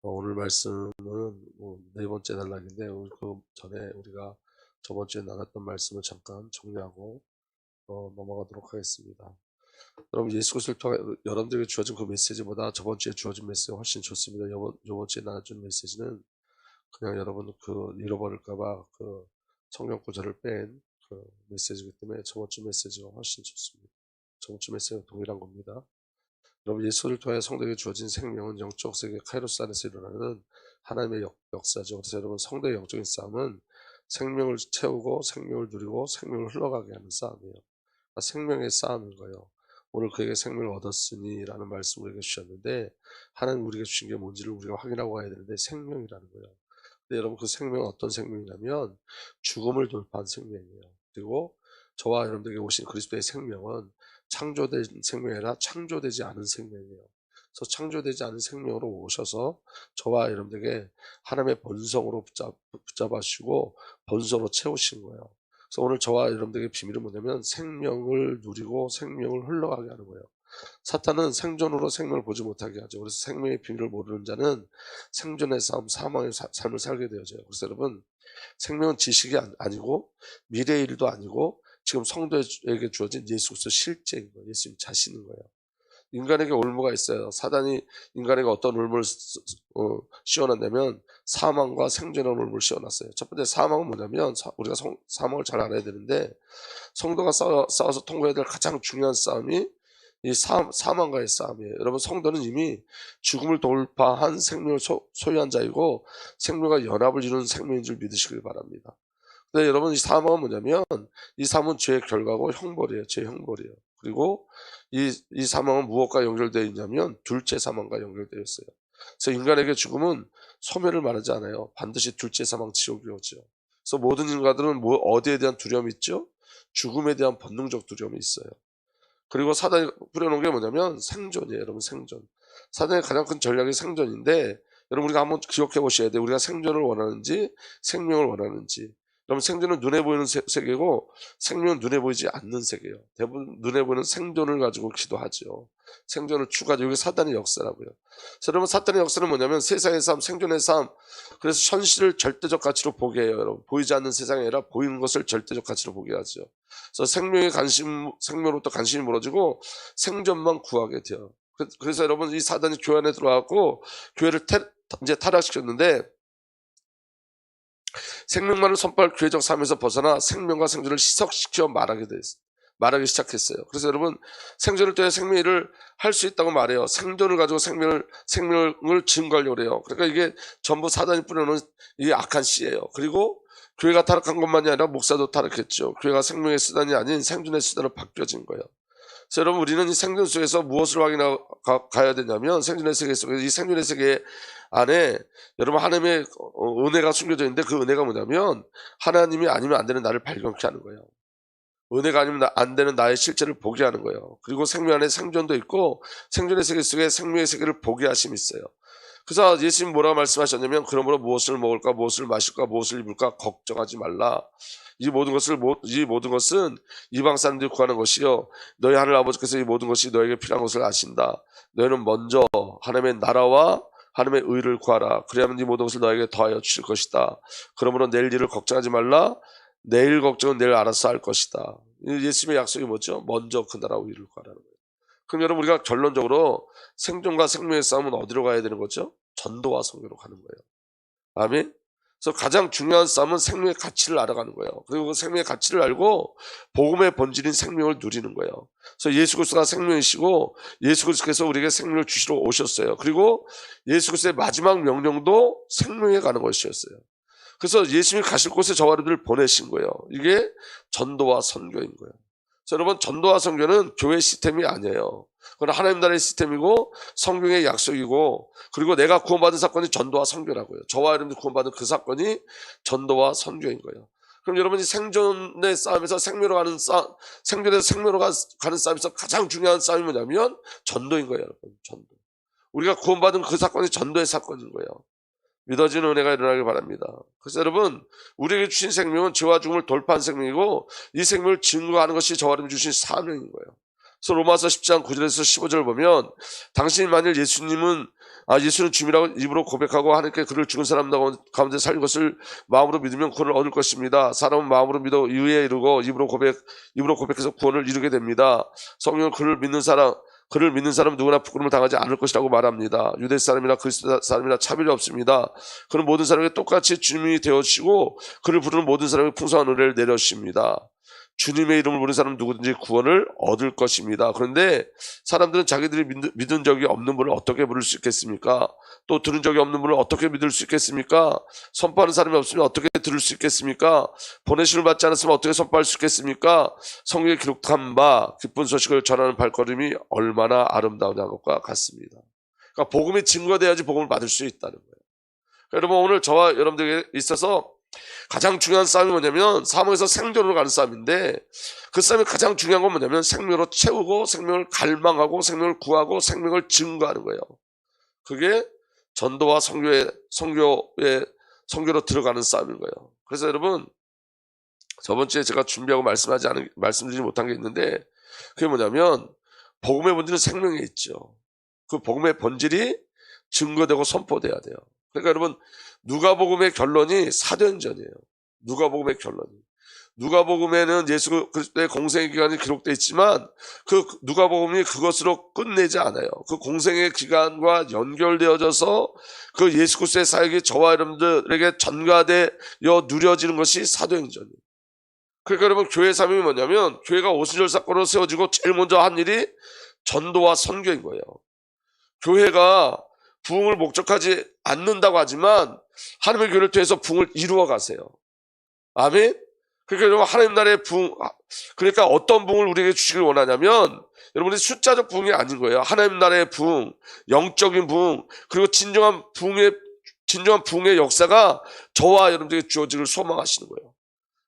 오늘 말씀은 네 번째 단락인데 그 전에 우리가 저번 주에 나눴던 말씀을 잠깐 정리하고 넘어가도록 하겠습니다. 여러분, 예수 그리스도를 통해 여러분들에게 주어진 그 메시지보다 저번 주에 주어진 메시지가 훨씬 좋습니다. 이번 주에 나눠준 메시지는 그냥 여러분 잃어버릴까봐 성경 구절을 뺀 메시지이기 때문에 저번 주 메시지가 훨씬 좋습니다. 저번 주 메시지가 동일한 겁니다. 여러분, 예수를 통해 성도에게 주어진 생명은 영적 세계 카이로스 안에서 일어나는 하나님의 역사죠. 그래서 여러분, 성도의 영적인 싸움은 생명을 채우고 생명을 누리고 생명을 흘러가게 하는 싸움이에요. 그러니까 생명의 싸움인 거예요. 오늘 그에게 생명을 얻었으니 라는 말씀을 우리에게 주셨는데, 하나님 우리에게 주신 게 뭔지를 우리가 확인하고 가야 되는데 생명이라는 거예요. 근데 여러분, 그 생명은 어떤 생명이냐면 죽음을 돌파한 생명이에요. 그리고 저와 여러분들에게 오신 그리스도의 생명은 창조된 생명이 아니라 창조되지 않은 생명이에요. 그래서 창조되지 않은 생명으로 오셔서 저와 여러분들에게 하나님의 본성으로 붙잡아 주시고 본성으로 채우신 거예요. 그래서 오늘 저와 여러분들에게 비밀은 뭐냐면 생명을 누리고 생명을 흘러가게 하는 거예요. 사탄은 생존으로 생명을 보지 못하게 하죠. 그래서 생명의 비밀을 모르는 자는 생존의 싸움, 사망의 삶을 살게 되어져요. 그래서 여러분, 생명은 지식이 아니고 미래의 일도 아니고 지금 성도에게 주어진 예수 그리스도 실제인 거예요. 예수님 자신인 거예요. 인간에게 올무가 있어요. 사단이 인간에게 어떤 올무를 씌워놨냐면 사망과 생존의 올무를 씌워놨어요. 첫 번째 사망은 뭐냐면 우리가 사망을 잘 알아야 되는데, 성도가 싸워서 통과해야 될 가장 중요한 싸움이 이 사망과의 싸움이에요. 여러분, 성도는 이미 죽음을 돌파한 생명을 소유한 자이고 생명과 연합을 이루는 생명인 줄 믿으시길 바랍니다. 근데 여러분, 이 사망은 뭐냐면 이 사망은 죄의 결과고 형벌이에요. 죄의 형벌이에요. 그리고 이 사망은 무엇과 연결되어 있냐면 둘째 사망과 연결되어 있어요. 그래서 인간에게 죽음은 소멸을 말하지 않아요. 반드시 둘째 사망 지옥이 오죠. 그래서 모든 인간들은 어디에 대한 두려움이 있죠? 죽음에 대한 본능적 두려움이 있어요. 그리고 사단이 뿌려놓은 게 뭐냐면 생존이에요. 여러분, 생존. 사단의 가장 큰 전략이 생존인데, 여러분, 우리가 한번 기억해 보셔야 돼요. 우리가 생존을 원하는지 생명을 원하는지. 여러분, 생존은 눈에 보이는 세계고 생명은 눈에 보이지 않는 세계예요. 대부분 눈에 보이는 생존을 가지고 기도하죠. 생존을 추구하죠. 이게 사단의 역사라고요. 그래서 여러분, 사단의 역사는 뭐냐면 세상의 삶, 생존의 삶. 그래서 현실을 절대적 가치로 보게 해요. 여러분, 보이지 않는 세상이 아니라 보이는 것을 절대적 가치로 보게 하죠. 그래서 생명으로부터 관심이 멀어지고 생존만 구하게 돼요. 그래서 여러분, 이 사단이 교회 안에 들어와갖고 교회를 이제 타락시켰는데, 생명만을 선포할 교회적 삶에서 벗어나 생명과 생존을 희석시켜 말하기 시작했어요. 그래서 여러분, 생존을 통해 생명의 일을 할 수 있다고 말해요. 생존을 가지고 생명을 증거하려고 해요. 그러니까 이게 전부 사단이 뿌려놓은 이 악한 씨예요. 그리고 교회가 타락한 것만이 아니라 목사도 타락했죠. 교회가 생명의 수단이 아닌 생존의 수단으로 바뀌어진 거예요. 그래서 여러분, 우리는 이 생존 속에서 무엇을 확인하고 가야 되냐면, 생존의 세계 속에서 이 생존의 세계 안에 여러분 하나님의 은혜가 숨겨져 있는데, 그 은혜가 뭐냐면 하나님이 아니면 안 되는 나를 발견케 하는 거예요. 은혜가 아니면 안 되는 나의 실체를 보게 하는 거예요. 그리고 생명 안에 생존도 있고 생존의 세계 속에 생명의 세계를 보게 하심이 있어요. 그래서 예수님 뭐라고 말씀하셨냐면, 그러므로 무엇을 먹을까, 무엇을 마실까, 무엇을 입을까 걱정하지 말라. 이 모든 것은 이방 사람들이 구하는 것이요, 너희 하늘 아버지께서 이 모든 것이 너에게 필요한 것을 아신다. 너희는 먼저 하나님의 나라와 하나님의 의를 구하라. 그리하면 이 모든 것을 너에게 더하여 주실 것이다. 그러므로 내일 일을 걱정하지 말라. 내일 걱정은 내일 알아서 할 것이다. 예수님의 약속이 뭐죠? 먼저 그 나라와 의를 구하라는 거예요. 그럼 여러분, 우리가 결론적으로 생존과 생명의 싸움은 어디로 가야 되는 거죠? 전도와 선교로 가는 거예요. 아멘. 그래서 가장 중요한 싸움은 생명의 가치를 알아가는 거예요. 그리고 그 생명의 가치를 알고 복음의 본질인 생명을 누리는 거예요. 그래서 예수 그리스도가 생명이시고 예수 그리스도께서 우리에게 생명을 주시러 오셨어요. 그리고 예수 그리스도의 마지막 명령도 생명에 가는 것이었어요. 그래서 예수님이 가실 곳에 저와 여러분들을 보내신 거예요. 이게 전도와 선교인 거예요. 그래서 여러분, 전도와 선교는 교회 시스템이 아니에요. 그건 하나님 나라의 시스템이고 성경의 약속이고, 그리고 내가 구원받은 사건이 전도와 선교라고요. 저와 여러분들 구원받은 그 사건이 전도와 선교인 거예요. 그럼 여러분이 생존의 싸움에서 생존에서 생명으로 가는 싸움에서 가장 중요한 싸움이 뭐냐면 전도인 거예요. 여러분, 전도. 우리가 구원받은 그 사건이 전도의 사건인 거예요. 믿어지는 은혜가 일어나길 바랍니다. 그래서 여러분, 우리에게 주신 생명은 죄와 죽음을 돌파한 생명이고 이 생명을 증거하는 것이 저와 여러분이 주신 사명인 거예요. 그래서 로마서 10장 9절에서 15절을 보면 당신이 만일 예수는 주님이라고 입으로 고백하고 하나님께 그를 죽은 사람 가운데 살린 것을 마음으로 믿으면 구원을 얻을 것입니다. 사람은 마음으로 믿어 의에 이르고 입으로 고백해서 구원을 이루게 됩니다. 성령은 그를 믿는 사람은 누구나 부끄러움을 당하지 않을 것이라고 말합니다. 유대 사람이나 그리스도 사람이나 차별이 없습니다. 그는 모든 사람에게 똑같이 주님이 되어주시고 그를 부르는 모든 사람에게 풍성한 은혜를 내려주십니다. 주님의 이름을 부르는 사람은 누구든지 구원을 얻을 것입니다. 그런데 사람들은 자기들이 믿은 적이 없는 분을 어떻게 부를 수 있겠습니까? 또 들은 적이 없는 분을 어떻게 믿을 수 있겠습니까? 선포하는 사람이 없으면 어떻게 들을 수 있겠습니까? 보내심을 받지 않았으면 어떻게 선포할 수 있겠습니까? 성경에 기록한 바 기쁜 소식을 전하는 발걸음이 얼마나 아름다운 것과 같습니다. 그러니까 복음이 증거돼야지 복음을 받을 수 있다는 거예요. 여러분, 오늘 저와 여러분들에게 있어서 가장 중요한 싸움이 뭐냐면 사망에서 생존으로 가는 싸움인데, 그 싸움이 가장 중요한 건 뭐냐면 생명으로 채우고 생명을 갈망하고 생명을 구하고 생명을 증거하는 거예요. 그게 전도와 선교로 들어가는 싸움인 거예요. 그래서 여러분, 저번 주에 제가 준비하고 말씀드리지 못한 게 있는데, 그게 뭐냐면 복음의 본질은 생명에 있죠. 그 복음의 본질이 증거되고 선포돼야 돼요. 그러니까 여러분, 누가복음의 결론이 사도행전이에요. 누가복음의 결론이. 누가복음에는 예수 그리스도의 공생의 기간이 기록되어 있지만 그 누가복음이 그것으로 끝내지 않아요. 그 공생의 기간과 연결되어져서 그 예수 그리스도의 사역이 저와 여러분들에게 전가되어 누려지는 것이 사도행전이에요. 그러니까 여러분, 교회 삶이 뭐냐면 교회가 오순절 사건으로 세워지고 제일 먼저 한 일이 전도와 선교인 거예요. 교회가 부흥을 목적하지 않는다고 하지만 하나님의 교회를 통해서 부흥을 이루어 가세요. 아멘. 그러니까 여러분, 하나님 나라의 부흥, 그러니까 어떤 부흥을 우리에게 주시길 원하냐면 여러분이 숫자적 부흥이 아닌 거예요. 하나님 나라의 부흥, 영적인 부흥, 그리고 진정한 부흥의 역사가 저와 여러분들에게 주어지길 소망하시는 거예요.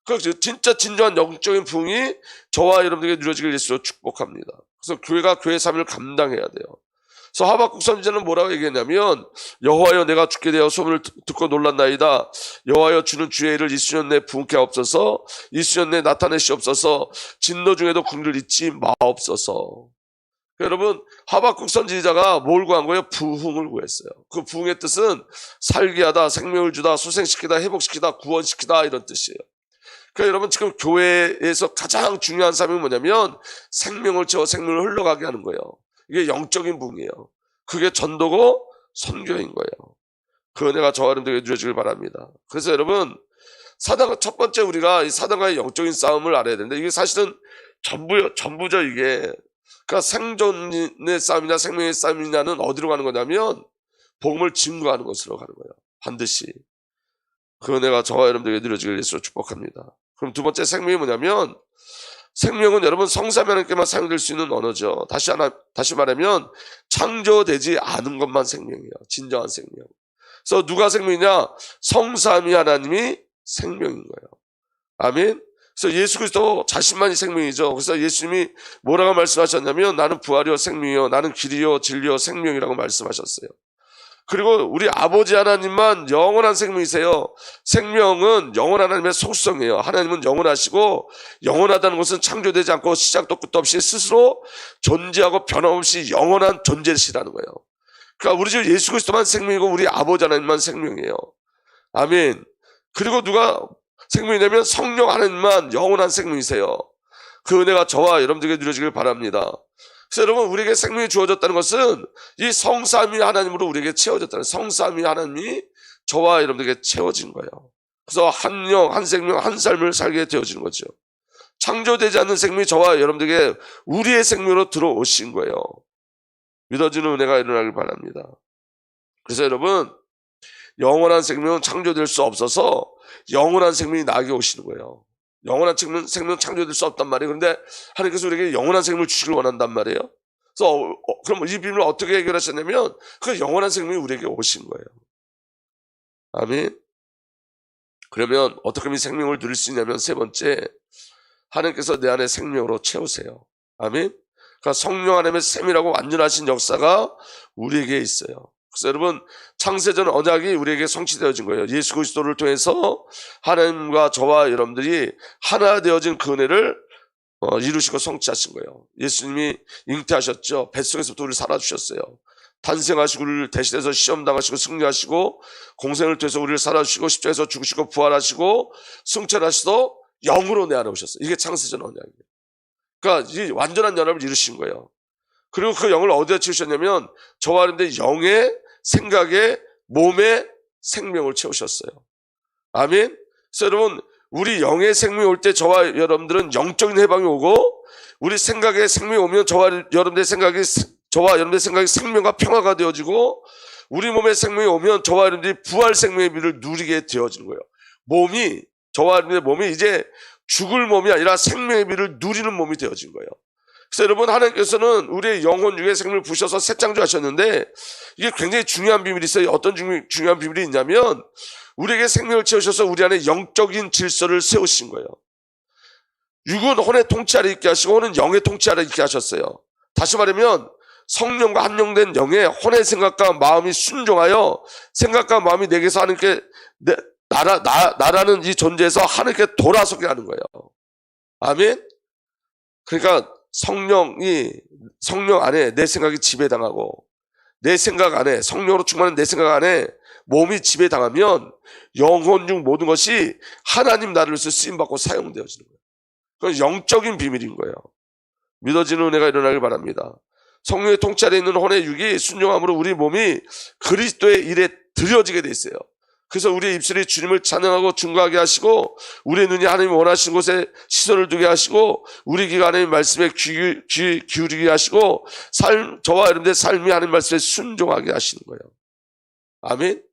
그래서 진짜 진정한 영적인 부흥이 저와 여러분들에게 누려지길 예수로 축복합니다. 그래서 교회가 교회 삶을 감당해야 돼요. 그래서 하박국 선지자는 뭐라고 얘기했냐면, 여호와여, 내가 죽게 되어 소문을 듣고 놀랐나이다. 여호와여, 주는 주의 일을 이 수년 내에 부흥케 하옵소서. 이 수년 내에 나타내시옵소서. 진노 중에도 긍휼을 잊지 마옵소서. 여러분, 하박국 선지자가 뭘 구한 거예요? 부흥을 구했어요. 그 부흥의 뜻은 살게 하다, 생명을 주다, 소생시키다, 회복시키다, 구원시키다, 이런 뜻이에요. 그러니까 여러분, 지금 교회에서 가장 중요한 삶이 뭐냐면 생명을 채워 생명을 흘러가게 하는 거예요. 이게 영적인 부흥이에요. 그게 전도고 선교인 거예요. 그 은혜가 저와 여러분들에게 누려지길 바랍니다. 그래서 여러분, 첫 번째 우리가 이 사단과의 영적인 싸움을 알아야 되는데, 이게 사실은 전부죠, 이게. 그러니까 생존의 싸움이냐 생명의 싸움이냐는 어디로 가는 거냐면 복음을 증거하는 것으로 가는 거예요. 반드시. 그 은혜가 저와 여러분들에게 누려지길 예수로 축복합니다. 그럼 두 번째 생명이 뭐냐면, 생명은 여러분 성삼위 하나님께만 사용될 수 있는 언어죠. 다시 말하면 창조되지 않은 것만 생명이에요. 진정한 생명. 그래서 누가 생명이냐? 성삼위 하나님이 생명인 거예요. 아멘. 그래서 예수 그리스도 자신만이 생명이죠. 그래서 예수님이 뭐라고 말씀하셨냐면, 나는 부활이요 생명이요, 나는 길이요 진리요 생명이라고 말씀하셨어요. 그리고 우리 아버지 하나님만 영원한 생명이세요. 생명은 영원한 하나님의 속성이에요. 하나님은 영원하시고, 영원하다는 것은 창조되지 않고 시작도 끝도 없이 스스로 존재하고 변함없이 영원한 존재시라는 거예요. 그러니까 우리 집 예수 그리스도만 생명이고 우리 아버지 하나님만 생명이에요. 아멘. 그리고 누가 생명이냐면 성령 하나님만 영원한 생명이세요. 그 은혜가 저와 여러분들에게 누려지길 바랍니다. 그래서 여러분, 우리에게 생명이 주어졌다는 것은 이 성삼위 하나님으로 우리에게 채워졌다는, 성삼위 하나님이 저와 여러분들에게 채워진 거예요. 그래서 한 영, 한 생명, 한 삶을 살게 되어지는 거죠. 창조되지 않는 생명이 저와 여러분들에게 우리의 생명으로 들어오신 거예요. 믿어지는 은혜가 일어나길 바랍니다. 그래서 여러분, 영원한 생명은 창조될 수 없어서 영원한 생명이 나에게 오시는 거예요. 영원한 생명 창조될 수 없단 말이에요. 그런데 하나님께서 우리에게 영원한 생명을 주시길 원한단 말이에요. 그래서 그럼 이 비밀을 어떻게 해결하셨냐면, 그 영원한 생명이 우리에게 오신 거예요. 아멘. 그러면 어떻게 하면 생명을 누릴 수 있냐면, 세 번째, 하나님께서 내 안에 생명으로 채우세요. 아멘. 그러니까 성령 하나님의 셈이라고 완전하신 역사가 우리에게 있어요. 그래서 여러분, 창세전 언약이 우리에게 성취되어진 거예요. 예수 그리스도를 통해서 하나님과 저와 여러분들이 하나 되어진 그 은혜를 이루시고 성취하신 거예요. 예수님이 잉태하셨죠. 뱃속에서부터 우리를 살아주셨어요. 탄생하시고 우리를 대신해서 시험당하시고 승리하시고 공생을 통해서 우리를 살아주시고 십자가에서 죽으시고 부활하시고 승천하시고 영으로 내 안에 오셨어요. 이게 창세전 언약이에요. 그러니까 이 완전한 연합을 이루신 거예요. 그리고 그 영을 어디다 채우셨냐면 저와 여러분들 영의 생각에 몸에 생명을 채우셨어요. 아멘. 그래서 여러분 우리 영의 생명이 올 때 저와 여러분들은 영적인 해방이 오고 우리 생각에 생명이 오면 저와 여러분들의 생각이 생명과 평화가 되어지고 우리 몸에 생명이 오면 저와 여러분들이 부활 생명의 미를 누리게 되어지는 거예요. 몸이 저와 여러분들의 몸이 이제 죽을 몸이 아니라 생명의 미를 누리는 몸이 되어진 거예요. 그래서 여러분 하나님께서는 우리의 영혼 육의 생명을 부셔서 새 창조하셨는데 이게 굉장히 중요한 비밀이 있어요. 어떤 중요한 비밀이 있냐면 우리에게 생명을 채우셔서 우리 안에 영적인 질서를 세우신 거예요. 육은 혼의 통치 아래 있게 하시고 혼은 영의 통치 아래 있게 하셨어요. 다시 말하면 성령과 한영된 영의 혼의 생각과 마음이 순종하여 생각과 마음이 내게서 하나님께 나라는 이 존재에서 하나님께 돌아서게 하는 거예요. 아멘. 그러니까 성령 안에 내 생각이 지배당하고 내 생각 안에 성령으로 충만한 내 생각 안에 몸이 지배당하면 영혼 중 모든 것이 하나님 나라를 위해서 쓰임받고 사용되어지는 거예요. 그건 영적인 비밀인 거예요. 믿어지는 은혜가 일어나길 바랍니다. 성령의 통치 아래 있는 혼의 육이 순종함으로 우리 몸이 그리스도의 일에 드려지게 돼 있어요. 그래서 우리의 입술이 주님을 찬양하고 증거하게 하시고 우리의 눈이 하나님이 원하시는 곳에 시선을 두게 하시고 우리 귀가 하나님의 말씀에 귀 기울이게 하시고 저와 여러분들의 삶이 하나님 말씀에 순종하게 하시는 거예요. 아멘.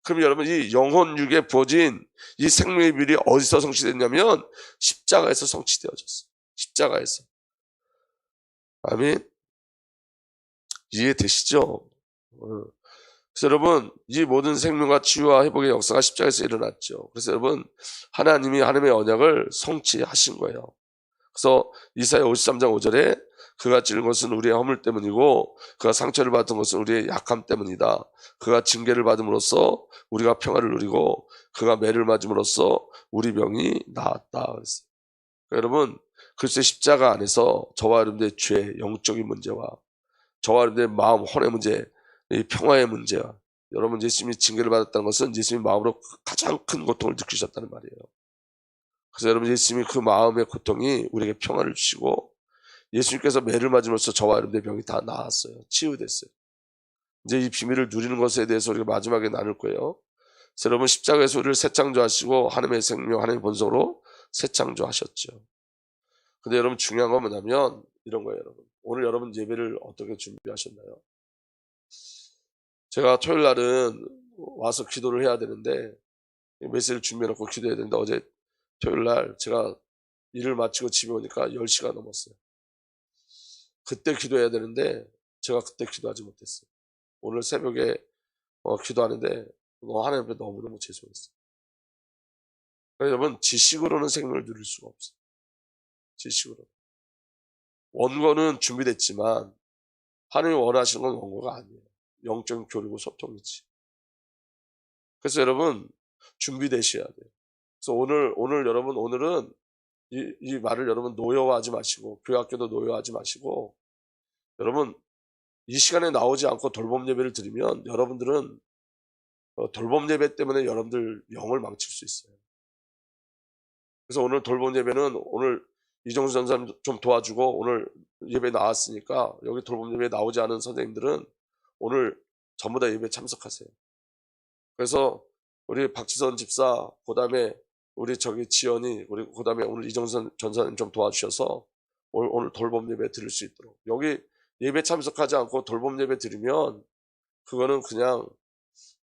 그럼 여러분 이 영혼 육에 부어진 이 생명의 비밀이 어디서 성취됐냐면 십자가에서 성취되어졌어요. 십자가에서. 아멘. 이해되시죠? 그래서 여러분 이 모든 생명과 치유와 회복의 역사가 십자가에서 일어났죠. 그래서 여러분 하나님이 하나님의 언약을 성취하신 거예요. 그래서 이사야 53장 5절에 그가 찔린 것은 우리의 허물 때문이고 그가 상처를 받은 것은 우리의 약함 때문이다. 그가 징계를 받음으로써 우리가 평화를 누리고 그가 매를 맞음으로써 우리 병이 나았다. 그랬어요. 그러니까 여러분 그리스도의 십자가 안에서 저와 여러분들의 죄, 영적인 문제와 저와 여러분들의 마음, 혼의 문제, 이 평화의 문제와 여러분 예수님이 징계를 받았다는 것은 예수님이 마음으로 가장 큰 고통을 느끼셨다는 말이에요. 그래서 여러분 예수님이 그 마음의 고통이 우리에게 평화를 주시고 예수님께서 매를 맞음으로써 저와 여러분들의 병이 다 나았어요. 치유됐어요. 이제 이 비밀을 누리는 것에 대해서 우리가 마지막에 나눌 거예요. 그래서 여러분 십자가에서 우리를 새 창조하시고 하나님의 생명, 하나님의 본성으로 새 창조하셨죠. 근데 여러분 중요한 건 뭐냐면 이런 거예요. 여러분 오늘 여러분 예배를 어떻게 준비하셨나요? 제가 토요일 날은 와서 기도를 해야 되는데 메시지를 준비해놓고 기도해야 되는데 어제 토요일 날 제가 일을 마치고 집에 오니까 10시가 넘었어요. 그때 기도해야 되는데 제가 그때 기도하지 못했어요. 오늘 새벽에 기도하는데 하나님 앞에 너무너무 죄송했어요. 여러분 지식으로는 생명을 누릴 수가 없어요. 지식으로. 원고는 준비됐지만 하나님이 원하시는 건 원고가 아니에요. 영적인 교류고 소통이지. 그래서 여러분 준비되셔야 돼요. 그래서 오늘 여러분 오늘은 이 말을 여러분 노여워하지 마시고 교회 학교도 노여워하지 마시고 여러분 이 시간에 나오지 않고 돌봄 예배를 드리면 여러분들은 돌봄 예배 때문에 여러분들 영을 망칠 수 있어요. 그래서 오늘 돌봄 예배는 오늘 이정수 전사님 좀 도와주고 오늘 예배 나왔으니까 여기 돌봄 예배에 나오지 않은 선생님들은 오늘 전부 다 예배에 참석하세요. 그래서 우리 박지선 집사 그다음에 우리 지연이 우리 그다음에 오늘 이정수 전사님 좀 도와주셔서 오늘 돌봄 예배 드릴 수 있도록 여기 예배 참석하지 않고 돌봄 예배 드리면 그거는 그냥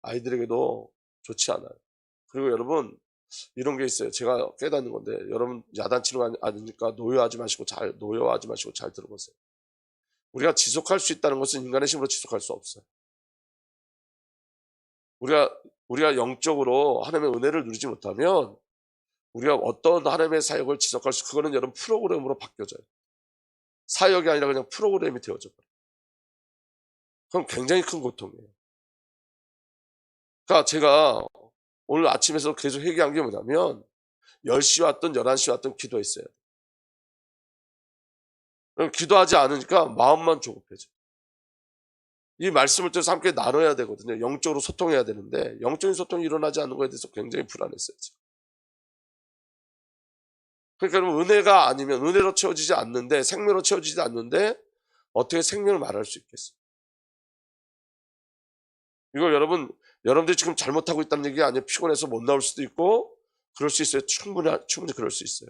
아이들에게도 좋지 않아요. 그리고 여러분 이런 게 있어요. 제가 깨닫는 건데 여러분 야단치는 거 아니니까 노여워하지 마시고 잘 들어보세요. 우리가 지속할 수 있다는 것은 인간의 힘으로 지속할 수 없어요. 우리가 영적으로 하나님의 은혜를 누리지 못하면 우리가 어떤 하나님의 사역을 지속할 수 그거는 여러분 프로그램으로 바뀌어져요. 사역이 아니라 그냥 프로그램이 되어져 버려요. 그럼 굉장히 큰 고통이에요. 그러니까 제가 오늘 아침에서 계속 회개한 게 뭐냐면 10시 왔든 11시 왔든 기도했어요. 기도하지 않으니까 마음만 조급해져. 이 말씀을 통해서 함께 나눠야 되거든요. 영적으로 소통해야 되는데 영적인 소통이 일어나지 않는 거에 대해서 굉장히 불안했어요. 지금. 그러니까 은혜가 아니면 은혜로 채워지지 않는데 생명으로 채워지지 않는데 어떻게 생명을 말할 수 있겠어요? 이걸 여러분들이 지금 잘못하고 있다는 얘기가 아니에요. 피곤해서 못 나올 수도 있고 그럴 수 있어요. 충분히 그럴 수 있어요.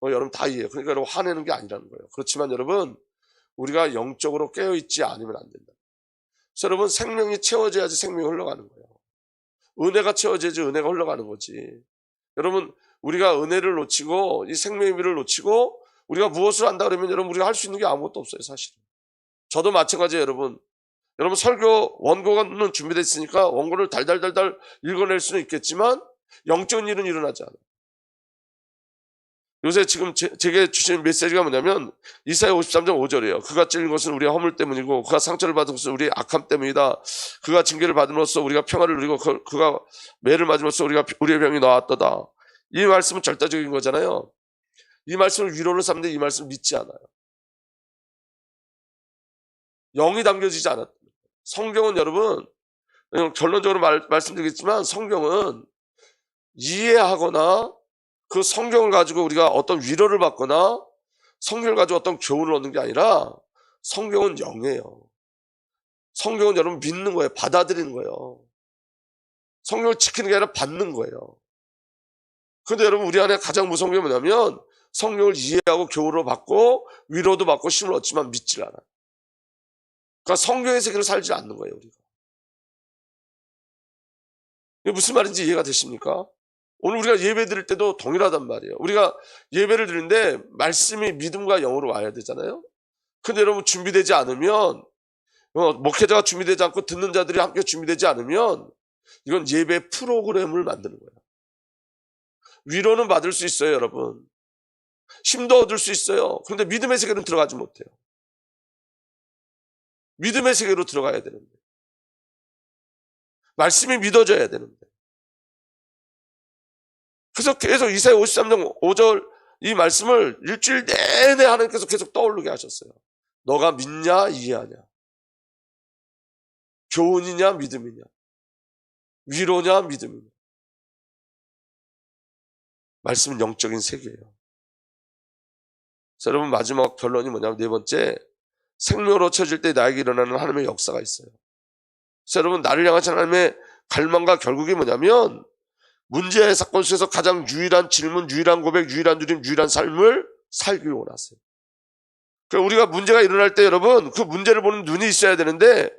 여러분 다 이해해요. 그러니까 여러분 화내는 게 아니라는 거예요. 그렇지만 여러분 우리가 영적으로 깨어있지 않으면 안 된다. 그래서 여러분 생명이 채워져야지 생명이 흘러가는 거예요. 은혜가 채워져야지 은혜가 흘러가는 거지. 여러분 우리가 은혜를 놓치고 이 생명의 미를 놓치고 우리가 무엇을 한다 그러면 여러분 우리가 할 수 있는 게 아무것도 없어요. 사실은. 저도 마찬가지예요. 여러분 설교 원고는 준비되어 있으니까 원고를 달달달달 읽어낼 수는 있겠지만 영적인 일은 일어나지 않아요. 요새 지금 제게 주신 메시지가 뭐냐면 이사야 53장 5절이에요. 그가 찔린 것은 우리의 허물 때문이고 그가 상처를 받은 것은 우리의 악함 때문이다. 그가 징계를 받음으로써 우리가 평화를 누리고 그가 매를 맞음으로써 우리의 병이 나았도다. 이 말씀은 절대적인 거잖아요. 이 말씀을 위로를 삼는데 이 말씀을 믿지 않아요. 영이 담겨지지 않았다. 성경은 여러분 결론적으로 말씀드리겠지만 성경은 이해하거나 그 성경을 가지고 우리가 어떤 위로를 받거나 성경을 가지고 어떤 교훈을 얻는 게 아니라 성경은 영이에요. 성경은 여러분 믿는 거예요. 받아들이는 거예요. 성경을 지키는 게 아니라 받는 거예요. 그런데 여러분 우리 안에 가장 무서운 게 뭐냐면 성경을 이해하고 교훈을 받고 위로도 받고 힘을 얻지만 믿질 않아요. 그러니까 성경의 세계를 살지 않는 거예요. 우리가. 이게 무슨 말인지 이해가 되십니까? 오늘 우리가 예배 드릴 때도 동일하단 말이에요. 우리가 예배를 드리는데 말씀이 믿음과 영으로 와야 되잖아요. 근데 여러분 준비되지 않으면 목회자가 준비되지 않고 듣는 자들이 함께 준비되지 않으면 이건 예배 프로그램을 만드는 거예요. 위로는 받을 수 있어요. 여러분. 힘도 얻을 수 있어요. 그런데 믿음의 세계는 들어가지 못해요. 믿음의 세계로 들어가야 되는데 말씀이 믿어져야 되는데 그래서 계속 이사야 53장 5절 이 말씀을 일주일 내내 하나님께서 계속 떠오르게 하셨어요. 너가 믿냐 이해하냐 교훈이냐 믿음이냐 위로냐 믿음이냐 말씀은 영적인 세계예요. 그래서 여러분 마지막 결론이 뭐냐면 네 번째 생명으로 쳐질 때 나에게 일어나는 하나님의 역사가 있어요. 그래서 여러분 나를 향하신 하나님의 갈망과 결국이 뭐냐면 문제의 사건 속에서 가장 유일한 질문, 유일한 고백, 유일한 누림, 유일한 삶을 살기 원하세요. 그러니까 우리가 문제가 일어날 때 여러분 그 문제를 보는 눈이 있어야 되는데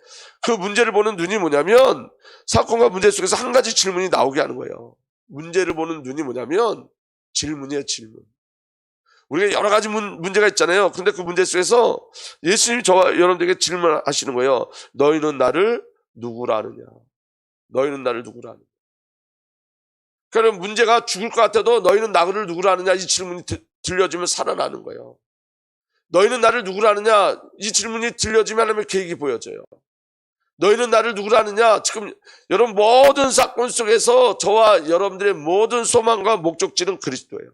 그 문제를 보는 눈이 뭐냐면 사건과 문제 속에서 한 가지 질문이 나오게 하는 거예요. 문제를 보는 눈이 뭐냐면 질문이에요. 질문. 우리가 여러 가지 문제가 있잖아요. 그런데 그 문제 속에서 예수님이 저와 여러분들에게 질문하시는 거예요. 너희는 나를 누구라 하느냐. 너희는 나를 누구라 하느냐. 그러니까 문제가 죽을 것 같아도 너희는 나를 누구라 하느냐 이 질문이 들려주면 살아나는 거예요. 너희는 나를 누구라 하느냐 이 질문이 들려주면 하나님의 계획이 보여져요. 너희는 나를 누구라 하느냐 지금 여러분 모든 사건 속에서 저와 여러분들의 모든 소망과 목적지는 그리스도예요.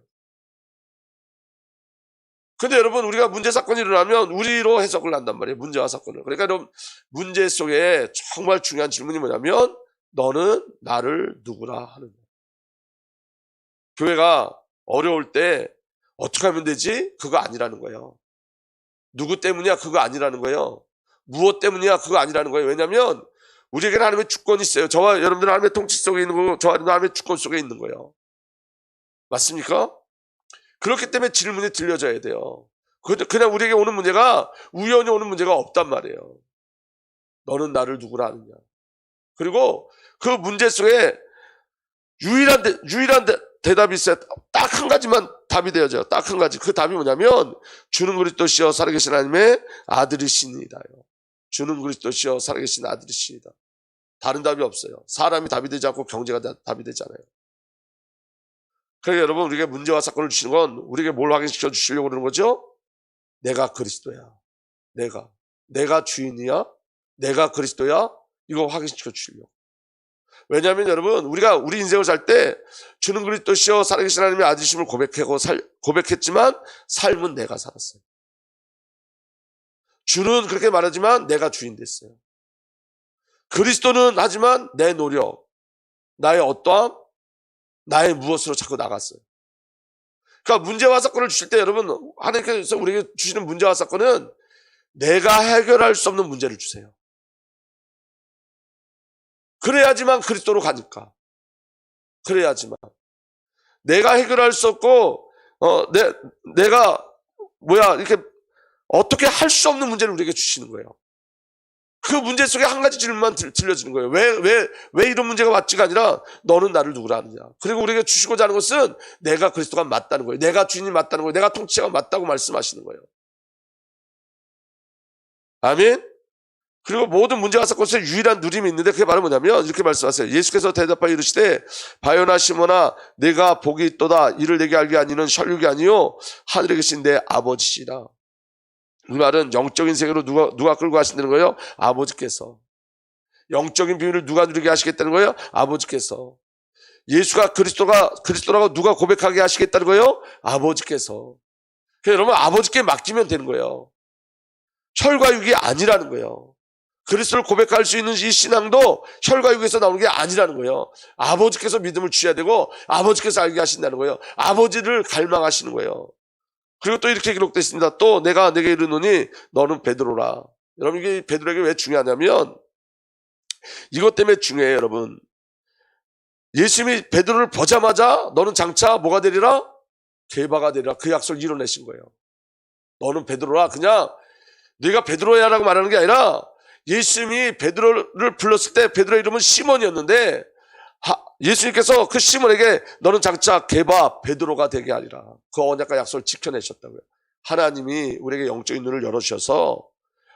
근데 여러분 우리가 문제 사건이 일어나면 우리로 해석을 한단 말이에요. 문제와 사건을. 그러니까 여러분 문제 속에 정말 중요한 질문이 뭐냐면 너는 나를 누구라 하느냐. 교회가 어려울 때 어떻게 하면 되지? 그거 아니라는 거예요. 누구 때문이야? 그거 아니라는 거예요. 무엇 때문이야? 그거 아니라는 거예요. 왜냐하면 우리에게는 하나님의 주권이 있어요. 저와 여러분들은 하나님의 통치 속에 있는 거고 저와 하나님의 주권 속에 있는 거예요. 맞습니까? 그렇기 때문에 질문이 들려져야 돼요. 그냥 우리에게 오는 문제가 우연히 오는 문제가 없단 말이에요. 너는 나를 누구라 하느냐. 그리고 그 문제 속에 유일한 대답이 있어요. 딱 한 가지만 답이 되어져요. 딱 한 가지. 그 답이 뭐냐면 주는 그리스도시여 살아계신 하나님의 아들이시니이다요. 주는 그리스도시여 살아계신 아들이시니다. 다른 답이 없어요. 사람이 답이 되지 않고 경제가 답이 되잖아요. 그러니까 여러분 우리에게 문제와 사건을 주시는 건 우리에게 뭘 확인시켜 주시려고 그러는 거죠? 내가 그리스도야. 내가 주인이야. 내가 그리스도야. 이거 확인시켜 주시려고. 왜냐하면 여러분 우리가 우리 인생을 살 때 주는 그리스도시여 살아계신 하나님의 아들이심을 고백했지만 삶은 내가 살았어요. 주는 그렇게 말하지만 내가 주인 됐어요. 그리스도는 하지만 내 노력, 나의 어떠함, 나의 무엇으로 자꾸 나갔어요. 그러니까 문제와 사건을 주실 때 여러분, 하나님께서 우리에게 주시는 문제와 사건은 내가 해결할 수 없는 문제를 주세요. 그래야지만 그리스도로 가니까. 그래야지만. 내가 해결할 수 없고, 내가, 이렇게 어떻게 할 수 없는 문제를 우리에게 주시는 거예요. 그 문제 속에 한 가지 질문만 들려주는 거예요. 왜 이런 문제가 왔지가 아니라 너는 나를 누구라 하느냐. 그리고 우리에게 주시고자 하는 것은 내가 그리스도가 맞다는 거예요. 내가 주인이 맞다는 거예요. 내가 통치자가 맞다고 말씀하시는 거예요. 아멘? 그리고 모든 문제가 사건에서 유일한 누림이 있는데 그게 바로 뭐냐면 이렇게 말씀하세요. 예수께서 대답하여 이르시되 바요나 시몬아 내가 복이 있도다. 이를 내게 알게 아니는 혈육이 아니요 하늘에 계신 내 아버지시라. 이 말은 영적인 세계로 누가 끌고 가신다는 거예요? 아버지께서. 영적인 비밀을 누가 누리게 하시겠다는 거예요? 아버지께서. 예수가 그리스도라고 누가 고백하게 하시겠다는 거예요? 아버지께서. 그래서 여러분 아버지께 맡기면 되는 거예요. 혈과 육이 아니라는 거예요. 그리스도를 고백할 수 있는 이 신앙도 혈과 육에서 나오는 게 아니라는 거예요. 아버지께서 믿음을 주셔야 되고 아버지께서 알게 하신다는 거예요. 아버지를 갈망하시는 거예요. 그리고 또 이렇게 기록되어 있습니다. 또 내가 내게 이르노니 너는 베드로라. 여러분 이게 베드로에게 왜 중요하냐면 이것 때문에 중요해요. 여러분 예수님이 베드로를 보자마자 너는 장차 뭐가 되리라? 게바가 되리라. 그 약속을 이뤄내신 거예요. 너는 베드로라. 그냥 네가 베드로야 라고 말하는 게 아니라 예수님이 베드로를 불렀을 때 베드로의 이름은 시몬이었는데 예수님께서 그 시몬에게 너는 장차 게바 베드로가 되게 하리라. 그 언약과 약속을 지켜내셨다고요. 하나님이 우리에게 영적인 눈을 열어주셔서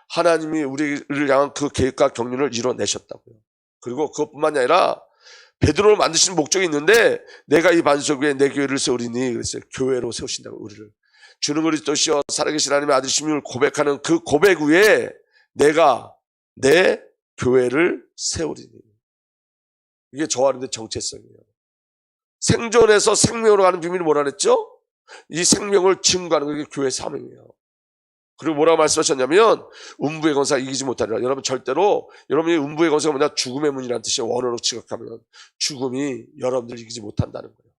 하나님이 우리를 향한 그 계획과 경륜을 이뤄내셨다고요. 그리고 그것뿐만이 아니라 베드로를 만드시는 목적이 있는데 내가 이 반석 위에 내 교회를 세우리니 그랬어요. 교회로 세우신다고 우리를. 주는 그리스도시여 살아계신 하나님의 아들심을 고백하는 그 고백 위에 내가 내 교회를 세우리니. 이게 저와 여러분의 정체성이에요. 생존에서 생명으로 가는 비밀이 뭐라 그랬죠? 이 생명을 증거하는 게 교회 사명이에요. 그리고 뭐라고 말씀하셨냐면 음부의 권세가 이기지 못하리라. 여러분 절대로 여러분이 음부의 권세가 뭐냐? 죽음의 문이라는 뜻이에요. 원어로 지각하면 죽음이 여러분들 이기지 못한다는 거예요.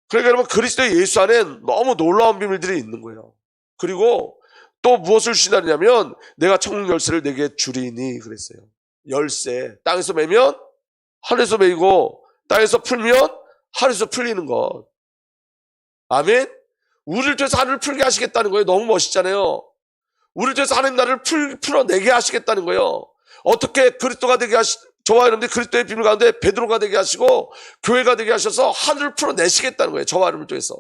그러니까 여러분 그리스도의 예수 안엔 너무 놀라운 비밀들이 있는 거예요. 그리고 또 무엇을 주시냐면 내가 천국 열쇠를 내게 주리니 그랬어요. 열쇠. 땅에서 매면 하늘에서 매이고 땅에서 풀면 하늘에서 풀리는 것. 아멘? 우리를 통해서 하늘을 풀게 하시겠다는 거예요. 너무 멋있잖아요. 우리를 통해서 하나님 나라를 풀어내게 하시겠다는 거예요. 어떻게 그리스도가 되게 저와 여러분들 그리스도의 비밀 가운데 베드로가 되게 하시고 교회가 되게 하셔서 하늘을 풀어내시겠다는 거예요. 저와 여러분을 통해서.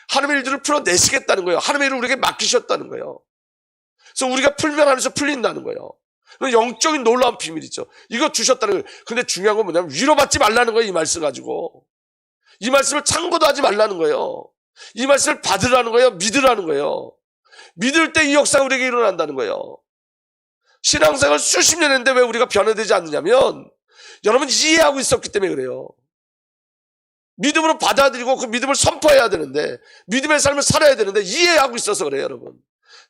하나님의 일들을 풀어내시겠다는 거예요. 하나님의 일을 우리에게 맡기셨다는 거예요. 그래서 우리가 풀면 하늘에서 풀린다는 거예요. 영적인 놀라운 비밀이죠. 이거 주셨다는 거예요. 근데 중요한 건 뭐냐면 위로받지 말라는 거예요. 이 말씀 가지고. 이 말씀을 참고도 하지 말라는 거예요. 이 말씀을 받으라는 거예요. 믿으라는 거예요. 믿을 때 이 역사가 우리에게 일어난다는 거예요. 신앙생활 수십 년 했는데 왜 우리가 변화되지 않느냐면 여러분 이해하고 있었기 때문에 그래요. 믿음으로 받아들이고 그 믿음을 선포해야 되는데 믿음의 삶을 살아야 되는데 이해하고 있어서 그래요. 여러분.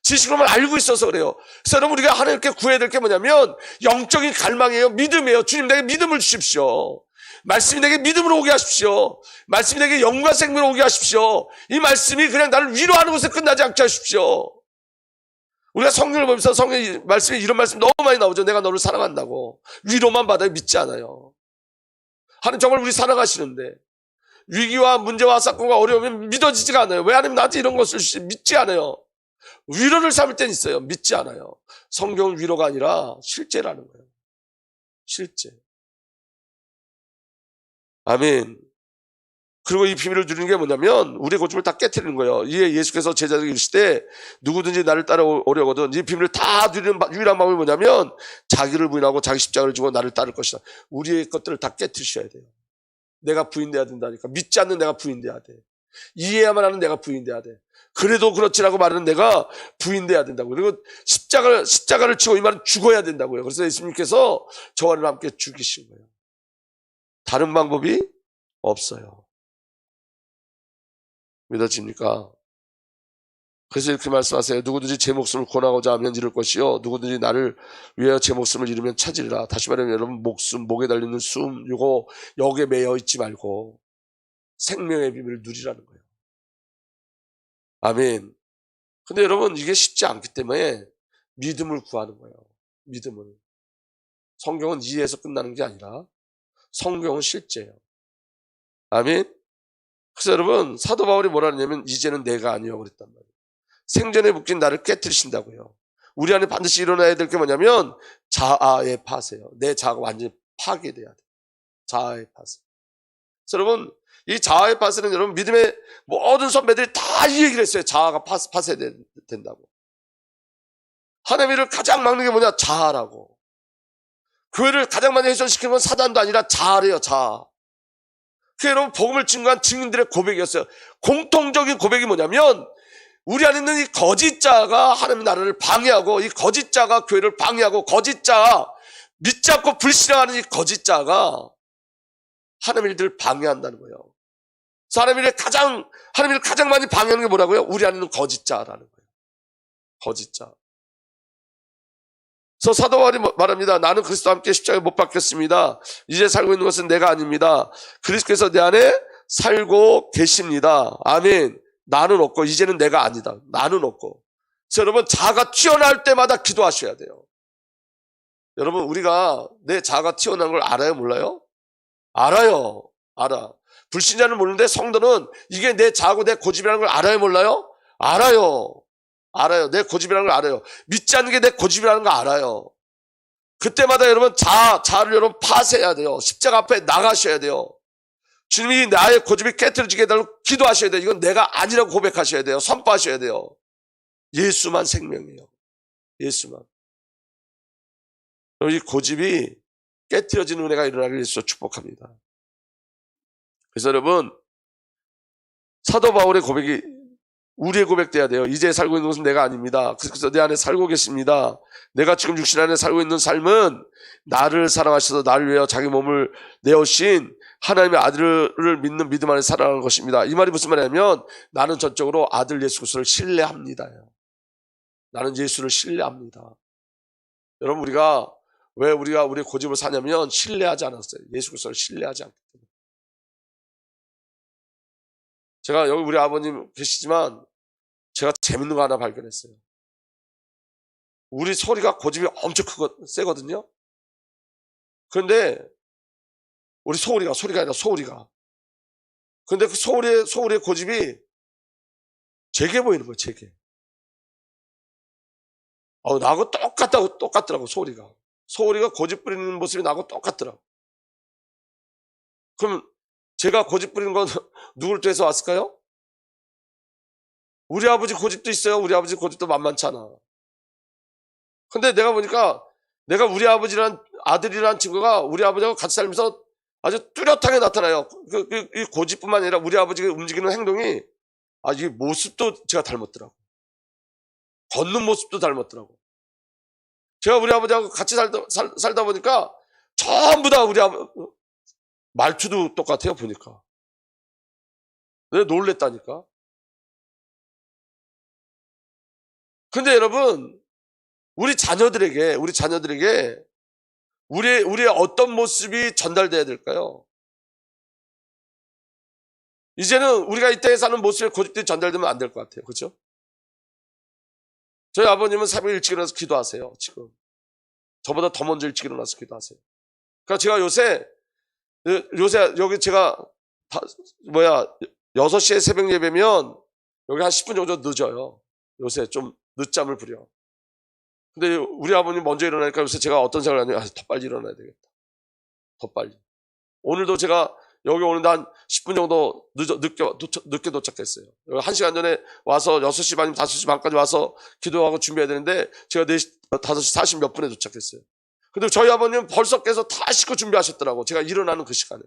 지식으로만 알고 있어서 그래요. 그래서 여러분 우리가 하나님께 구해야 될 게 뭐냐면 영적인 갈망이에요. 믿음이에요. 주님 내게 믿음을 주십시오. 말씀이 내게 믿음으로 오게 하십시오. 말씀이 내게 영과 생명으로 오게 하십시오. 이 말씀이 그냥 나를 위로하는 것에 끝나지 않게 하십시오. 우리가 성경을 보면서 성경 말씀에 이런 말씀 너무 많이 나오죠. 내가 너를 사랑한다고. 위로만 받아요. 믿지 않아요. 하나님 정말 우리 사랑하시는데 위기와 문제와 사건과 어려움이 믿어지지가 않아요. 왜 하나님 나한테 이런 것을 주시 믿지 않아요. 위로를 삼을 땐 있어요. 믿지 않아요. 성경은 위로가 아니라 실제라는 거예요. 실제. 아멘. 그리고 이 비밀을 누리는 게 뭐냐면 우리의 고집을 다 깨트리는 거예요. 이에 예수께서 제자들에게 이르시되 누구든지 나를 따라오려거든 이 비밀을 다 누리는 유일한 방법이 뭐냐면 자기를 부인하고 자기 십자가를 지고 나를 따를 것이다. 우리의 것들을 다 깨트리셔야 돼요. 내가 부인돼야 된다니까. 믿지 않는 내가 부인돼야 돼. 이해야만 하는 내가 부인돼야 돼. 그래도 그렇지라고 말하는 내가 부인돼야 된다고. 그리고 십자가를 지고 이 말은 죽어야 된다고요. 그래서 예수님께서 저와 함께 죽이신 거예요. 다른 방법이 없어요. 믿어집니까? 그래서 이렇게 말씀하세요. 누구든지 제 목숨을 구원하고자 하면 잃을 것이요 누구든지 나를 위하여 제 목숨을 잃으면 찾으리라. 다시 말하면 여러분, 목에 달리는 숨, 이거 여기에 매여 있지 말고 생명의 비밀을 누리라는 거예요. 아멘. 근데 여러분, 이게 쉽지 않기 때문에 믿음을 구하는 거예요. 믿음을. 성경은 이해해서 끝나는 게 아니라 성경은 실제예요. 아멘. 그래서 여러분, 사도 바울이 뭐라 하냐면 이제는 내가 아니요 그랬단 말이에요. 생전에 묶인 나를 깨트리신다고요. 우리 안에 반드시 일어나야 될 게 뭐냐면 자아의 파세요. 내 자아가 완전히 파괴돼야 돼요. 자아의 파세. 그래서 여러분, 이 자아의 파세는 여러분, 믿음의 모든 선배들이 다 이 얘기를 했어요. 자아가 파쇄된다고. 하나님을 가장 막는 게 뭐냐? 자아라고. 교회를 가장 많이 훼손시키는 건 사단도 아니라 자아래요. 자아. 그 여러분, 복음을 증거한 증인들의 고백이었어요. 공통적인 고백이 뭐냐면 우리 안에 있는 이 거짓 자가 하나님 나라를 방해하고, 이 거짓 자가 교회를 방해하고, 거짓 자, 믿지 않고 불신앙하는 이 거짓 자가 하나님 일들을 방해한다는 거예요. 그래서 하나님을 가장 많이 방해하는 게 뭐라고요? 우리 안에 있는 거짓 자라는 거예요. 거짓 자. 그래서 사도 바울이 말합니다. 나는 그리스도와 함께 십자가에 못 박혔습니다. 이제 살고 있는 것은 내가 아닙니다. 그리스도께서 내 안에 살고 계십니다. 아멘. 나는 없고 이제는 내가 아니다. 나는 없고. 그래서 여러분, 자아가 튀어나올 때마다 기도하셔야 돼요. 여러분, 우리가 내 자아가 튀어나온 걸 알아요? 몰라요? 알아요. 알아. 불신자는 모르는데 성도는 이게 내 자아고 내 고집이라는 걸 알아요? 몰라요? 알아요. 알아요. 내 고집이라는 걸 알아요. 믿지 않는 게 내 고집이라는 걸 알아요. 그때마다 여러분, 자아를 여러분 파쇄해야 돼요. 십자가 앞에 나가셔야 돼요. 주님이 나의 고집이 깨트려지게 해달라고 기도하셔야 돼요. 이건 내가 아니라고 고백하셔야 돼요. 선포하셔야 돼요. 예수만 생명이에요. 예수만. 이 고집이 깨트려지는 은혜가 일어나길 위해서 축복합니다. 그래서 여러분, 사도 바울의 고백이 우리의 고백돼야 돼요. 이제 살고 있는 것은 내가 아닙니다. 그래서 내 안에 살고 계십니다. 내가 지금 육신 안에 살고 있는 삶은 나를 사랑하셔서 나를 위하여 자기 몸을 내어신 하나님의 아들을 믿는 믿음 안에 살아가는 것입니다. 이 말이 무슨 말이냐면 나는 전적으로 아들 예수 그리스도를 신뢰합니다. 나는 예수를 신뢰합니다. 여러분, 우리가 왜 우리의 고집을 사냐면 신뢰하지 않았어요. 예수 그리스도를 신뢰하지 않기 때문에. 제가 여기 우리 아버님 계시지만 제가 재밌는 거 하나 발견했어요. 우리 소리가 고집이 엄청 세거든요. 그런데 우리 소리가 아니라 소리가. 그런데 그 소리의 고집이 제게 보이는 거예요. 제게. 나하고 똑같더라고 소리가. 소리가 고집 부리는 모습이 나하고 똑같더라고. 그럼 제가 고집 부리는 건 누굴 통해서 왔을까요? 우리 아버지 고집도 있어요. 우리 아버지 고집도 만만찮아. 근데 내가 보니까 내가 우리 아버지란 아들이라는 친구가 우리 아버지하고 같이 살면서 아주 뚜렷하게 나타나요. 이 고집뿐만 아니라 우리 아버지가 움직이는 행동이 이 모습도 제가 닮았더라고. 걷는 모습도 닮았더라고. 제가 우리 아버지하고 같이 살다 보니까 전부 다 우리 아버지 말투도 똑같아요. 보니까. 내가 놀랬다니까. 근데 여러분, 우리 자녀들에게 우리의 어떤 모습이 전달돼야 될까요? 이제는 우리가 이 땅에 사는 모습의 고집들이 전달되면 안 될 것 같아요. 그렇죠? 저희 아버님은 새벽에 일찍 일어나서 기도하세요. 지금 저보다 더 먼저 일찍 일어나서 기도하세요. 그러니까 제가 요새 여기 제가 6시에 새벽 예배면 여기 한 10분 정도 늦어요. 요새 좀 늦잠을 부려. 근데 우리 아버님 먼저 일어나니까 요새 제가 어떤 생각을 하냐면 더 빨리 일어나야 되겠다. 더 빨리. 오늘도 제가 여기 오는데 한 10분 정도 늦게 도착했어요. 1시간 전에 와서 6시 반, 5시 반까지 와서 기도하고 준비해야 되는데 제가 5시 40 몇 분에 도착했어요. 근데 저희 아버님은 벌써 깨서 다 씻고 준비하셨더라고. 제가 일어나는 그 시간에.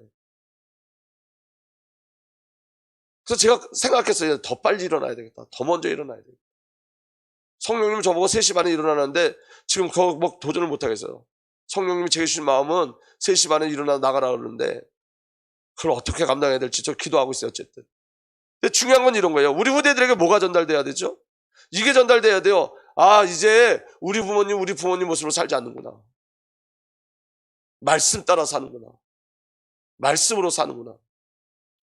그래서 제가 생각했어요. 더 빨리 일어나야 되겠다. 더 먼저 일어나야 되겠다. 성령님 저보고 3시 반에 일어나는데 지금 그거 도전을 못하겠어요. 성령님이 제게 주신 마음은 3시 반에 일어나 나가라 그러는데 그걸 어떻게 감당해야 될지 저 기도하고 있어요. 어쨌든. 근데 중요한 건 이런 거예요. 우리 후대들에게 뭐가 전달돼야 되죠? 이게 전달돼야 돼요. 아, 이제 우리 부모님 모습으로 살지 않는구나. 말씀 따라 사는구나. 말씀으로 사는구나.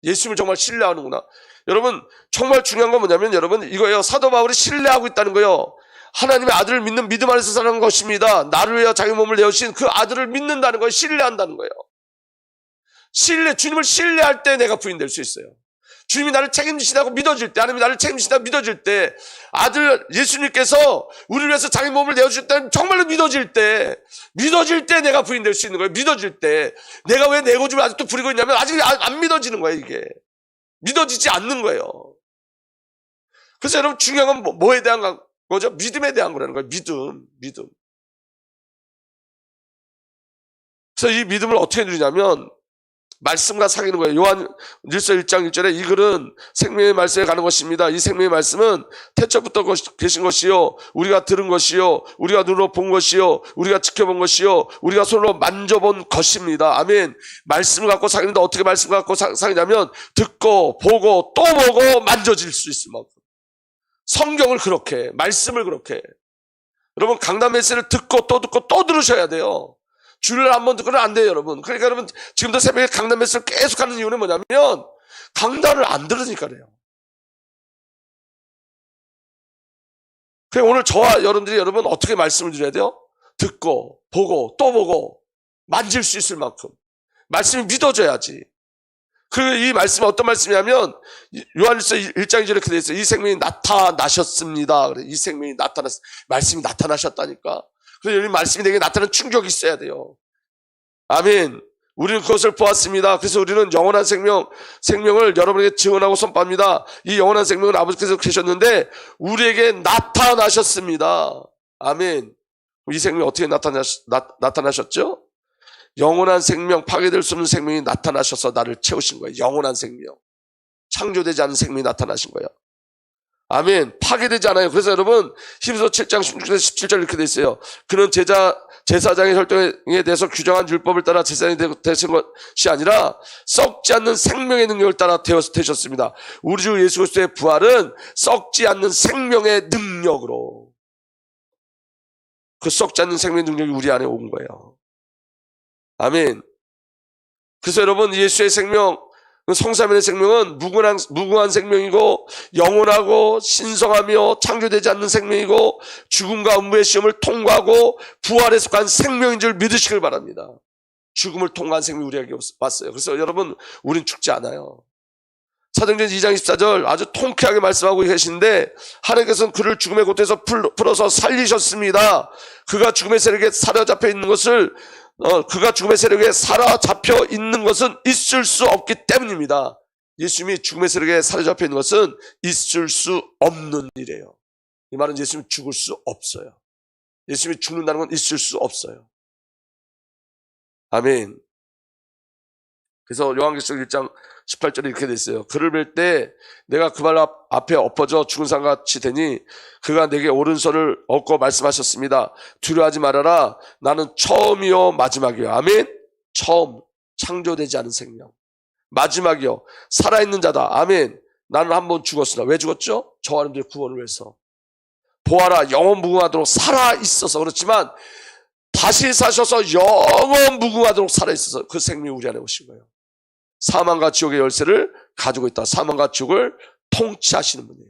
예수님을 정말 신뢰하는구나. 여러분, 정말 중요한 건 뭐냐면 여러분 이거예요. 사도 바울이 신뢰하고 있다는 거예요. 하나님의 아들을 믿는 믿음 안에서 사는 것입니다. 나를 위하여 자기 몸을 내어주신 그 아들을 믿는다는 거예요. 신뢰한다는 거예요. 주님을 신뢰할 때 내가 부인될 수 있어요. 주님이 나를 책임지신다고 믿어질 때, 하나님이 나를 책임지신다고 믿어질 때, 아들 예수님께서 우리를 위해서 자기 몸을 내어주셨다는 정말로 믿어질 때 내가 부인될 수 있는 거예요. 믿어질 때. 내가 왜 내 고집을 아직도 부리고 있냐면 아직 안 믿어지는 거예요. 이게 믿어지지 않는 거예요. 그래서 여러분 중요한 건 뭐에 대한 거죠? 믿음에 대한 거라는 거예요. 믿음. 그래서 이 믿음을 어떻게 누리냐면 말씀과 사귀는 거예요. 요한 1장 1절에 이 글은 생명의 말씀에 가는 것입니다. 이 생명의 말씀은 태초부터 계신 것이요, 우리가 들은 것이요, 우리가 눈으로 본 것이요, 우리가 지켜본 것이요, 우리가 손으로 만져본 것입니다. 아멘. 말씀을 갖고 사귀는데 어떻게 말씀을 갖고 사귀냐면 듣고 보고 또 보고 만져질 수 있을 만큼 성경을 그렇게, 말씀을 그렇게. 여러분 강단 메시지를 듣고 또 들으셔야 돼요. 주를 한번 듣고는 안 돼요, 여러분. 그러니까 여러분 지금도 새벽에 강단 메시지를 계속 하는 이유는 뭐냐면 강단을 안 들으니까 그래요. 그래서 오늘 저와 여러분들이 여러분 어떻게 말씀을 드려야 돼요? 듣고 보고 또 보고 만질 수 있을 만큼 말씀이 믿어져야지. 그리고 이 말씀은 어떤 말씀이냐면 요한일서 1장 2절에 이렇게 되어 있어요. 이 생명이 나타나셨습니다. 그래, 이 생명이 말씀이 나타나셨다니까. 그래서 이 말씀이 내게 나타나는 충격이 있어야 돼요. 아멘. 우리는 그것을 보았습니다. 그래서 우리는 영원한 생명을 여러분에게 증언하고 선포합니다. 이 영원한 생명은 아버지께서 계셨는데 우리에게 나타나셨습니다. 아멘. 이 생명이 어떻게 나타나셨죠? 영원한 생명, 파괴될 수 없는 생명이 나타나셔서 나를 채우신 거예요. 영원한 생명. 창조되지 않은 생명이 나타나신 거예요. 아멘. 파괴되지 않아요. 그래서 여러분 히브리서 7장 16절에서 17절 이렇게 돼 있어요. 그는 제사장의 혈통에 대해서 규정한 율법을 따라 제사장이 되신 것이 아니라 썩지 않는 생명의 능력을 따라 되셨습니다. 우리 주 예수 그리스도의 부활은 썩지 않는 생명의 능력으로, 그 썩지 않는 생명의 능력이 우리 안에 온 거예요. 아멘. 그래서 여러분 예수의 생명, 성삼위의 생명은 무궁한 생명이고 영원하고 신성하며 창조되지 않는 생명이고 죽음과 음부의 시험을 통과하고 부활에 속한 생명인 줄 믿으시길 바랍니다. 죽음을 통과한 생명이 우리에게 왔어요. 그래서 여러분 우린 죽지 않아요. 사도행전 2장 24절 아주 통쾌하게 말씀하고 계신데 하나님께서는 그를 죽음의 고통에서 풀어서 살리셨습니다. 그가 죽음의 세력에 사로잡혀 있는 것은 있을 수 없기 때문입니다. 예수님이 죽음의 세력에 사로잡혀 있는 것은 있을 수 없는 일이에요. 이 말은 예수님이 죽을 수 없어요. 예수님이 죽는다는 건 있을 수 없어요. 아멘. 그래서 요한계시록 1장 18절에 이렇게 돼 있어요. 그를 뵐 때 내가 그 발 앞에 엎어져 죽은 사람같이 되니 그가 내게 오른손을 얹고 말씀하셨습니다. 두려워하지 말아라. 나는 처음이요 마지막이요. 아멘. 처음, 창조되지 않은 생명. 마지막이요, 살아있는 자다. 아멘. 나는 한번 죽었으나 왜 죽었죠? 저와 여러분들의 구원을 위해서. 보아라, 영원 무궁하도록 살아있어서. 그렇지만 다시 사셔서 영원 무궁하도록 살아있어서 그 생명이 우리 안에 오신 거예요. 사망과 지옥의 열쇠를 가지고 있다. 사망과 지옥을 통치하시는 분이에요.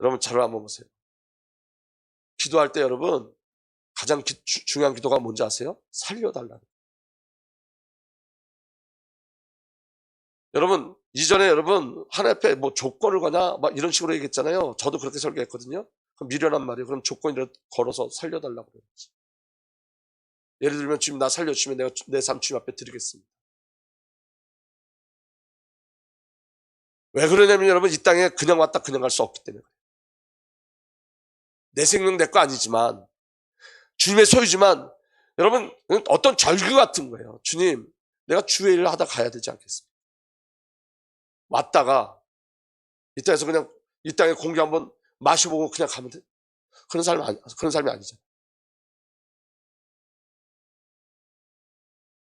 여러분 잘 한번 보세요. 기도할 때 여러분 가장 중요한 기도가 뭔지 아세요? 살려달라는. 여러분 이전에 여러분 하나님 앞에 뭐 조건을 거냐 막 이런 식으로 얘기했잖아요. 저도 그렇게 설교했거든요. 그럼 미련한 말이에요. 그럼 조건을 걸어서 살려달라고 그랬지. 예를 들면 주님 나 살려주시면 내가 내 삶 주님 앞에 드리겠습니다. 왜 그러냐면 여러분 이 땅에 그냥 왔다 그냥 갈 수 없기 때문에 그래요. 내 생명 내 거 아니지만 주님의 소유지만 여러분 어떤 절규 같은 거예요. 주님 내가 주의 일을 하다 가야 되지 않겠습니까? 왔다가 이 땅에서 그냥 이 땅에 공기 한번 마셔보고 그냥 가면 돼. 그런 삶이 아니잖아요.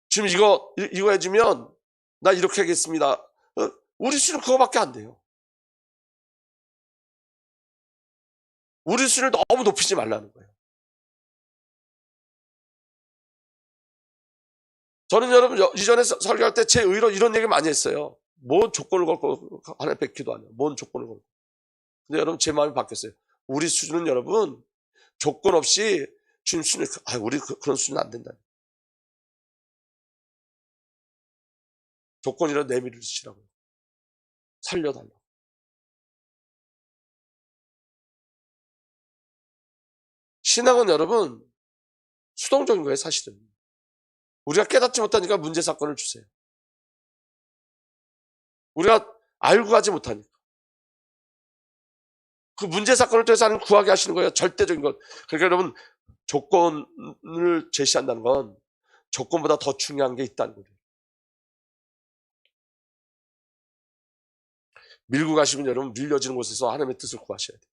주님 이거 해주면 나 이렇게 하겠습니다. 우리 수는 그거밖에 안 돼요. 우리 수준을 너무 높이지 말라는 거예요. 저는 여러분 이전에 설교할 때 제 의로 이런 얘기 많이 했어요. 뭔 조건을 걸고 하나님 뵙 기도하냐. 뭔 조건을 걸고. 근데 여러분 제 마음이 바뀌었어요. 우리 수준은 여러분 조건 없이 주님 수준을 우리 그런 수준은 안 된다. 조건이라도 내밀어 주시라고요. 살려달라고. 신앙은 여러분 수동적인 거예요, 사실은. 우리가 깨닫지 못하니까 문제 사건을 주세요. 우리가 알고 가지 못하니까. 그 문제 사건을 통해서 하나님 구하게 하시는 거예요. 절대적인 것. 그러니까 여러분 조건을 제시한다는 건 조건보다 더 중요한 게 있다는 거예요. 밀고 가시면 여러분 밀려지는 곳에서 하나님의 뜻을 구하셔야 돼요.